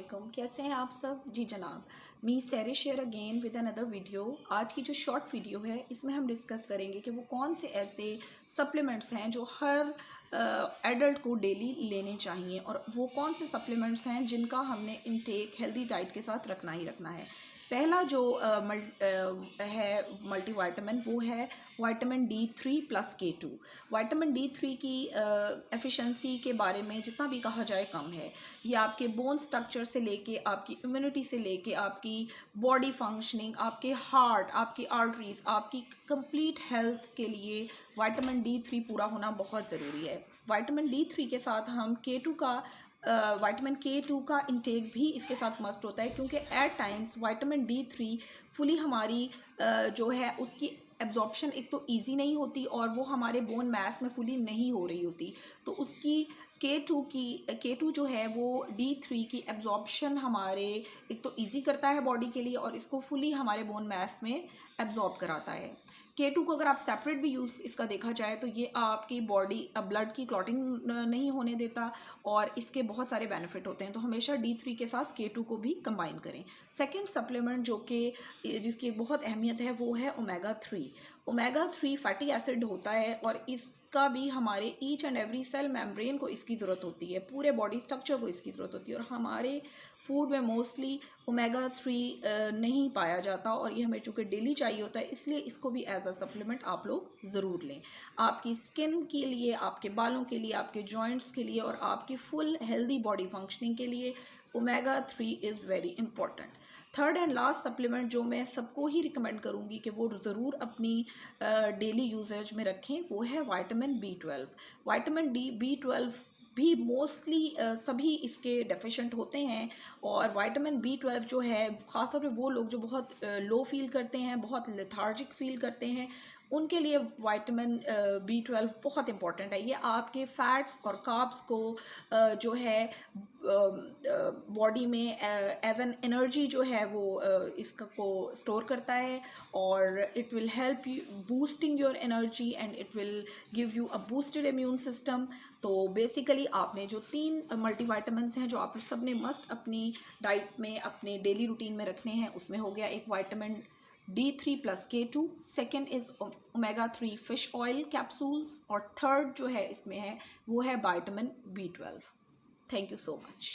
वालेकुम, कैसे हैं आप सब जी जनाब। मी सैर share again with another video. आज की जो शॉर्ट वीडियो है इसमें हम डिस्कस करेंगे कि वो कौन से ऐसे सप्लीमेंट्स हैं जो हर एडल्ट को डेली लेने चाहिए और वो कौन से सप्लीमेंट्स हैं जिनका हमने इनटेक हेल्दी डाइट के साथ रखना ही रखना है। पहला जो है मल्टीविटामिन वो है vitamin D3 plus K2। Vitamin D3 की एफिशिएंसी के बारे में जितना भी कहा जाए कम है। ये आपके बोन स्ट्रक्चर से लेके आपकी इम्यूनिटी से लेके आपकी बॉडी फंक्शनिंग, आपके हार्ट, आपकी आर्टरीज, आपकी कंप्लीट हेल्थ के लिए विटामिन D3 पूरा होना बहुत ज़रूरी है। विटामिन D3 के साथ हम K2 का विटामिन K2 का इंटेक भी इसके साथ मस्ट होता है, क्योंकि eight times vitamin D3 fully हमारी जो है उसकी एब्जॉर्प्शन एक तो ईजी नहीं होती और वो हमारे बोन मैस में फुली नहीं हो रही होती। तो उसकी K2 जो है वो D3 की एब्जॉर्प्शन हमारे एक तो ईजी करता है बॉडी के लिए और इसको फुली हमारे बोन मैस में एब्जॉर्ब कराता है। K2 को अगर आप सेपरेट भी यूज़ इसका देखा जाए तो ये आपकी बॉडी ब्लड की क्लॉटिंग नहीं होने देता और इसके बहुत सारे बेनिफिट होते हैं। तो हमेशा D3 के साथ K2 को भी कंबाइन करें। सेकंड सप्लीमेंट जो कि जिसकी बहुत अहमियत है वो है ओमेगा 3। ओमेगा 3 फैटी एसिड होता है और इसका भी हमारे each and every cell membrane को इसकी ज़रूरत होती है, पूरे बॉडी स्ट्रक्चर को इसकी ज़रूरत होती है और हमारे फूड में मोस्टली ओमेगा 3 नहीं पाया जाता और ये हमें चूँकि डेली चाहिए होता है, इसलिए इसको भी एज अ सप्लीमेंट आप लोग ज़रूर लें। आपकी स्किन के लिए, आपके बालों के लिए, आपके जॉइंट्स के लिए और आपकी फुल हेल्दी बॉडी फंक्शनिंग के लिए omega 3 is very important. Third and last supplement जो मैं सबको ही रिकमेंड करूँगी कि वो ज़रूर अपनी डेली यूजेज में रखें वो है विटामिन B12। विटामिन B12 भी मोस्टली सभी इसके डेफिशिएंट होते हैं और विटामिन B12 जो है ख़ासतौर पे वो लोग जो बहुत लो फील करते हैं, बहुत लेथार्जिक फील करते हैं, उनके लिए विटामिन B12 बहुत इंपॉर्टेंट है। ये आपके फैट्स और कार्ब्स को जो है बॉडी में एज एन एनर्जी जो है वो इसका को स्टोर करता है और it will help you boosting your energy and it will give you a boosted immune system. तो बेसिकली आपने जो 3 मल्टीविटामिन्स हैं जो आप सब ने मस्ट अपनी डाइट में, अपने डेली रूटीन में रखने हैं, उसमें हो गया एक vitamin D3 plus K2, second is omega 3 fish oil capsules और थर्ड जो है इसमें है वो है vitamin B12। Thank you so much.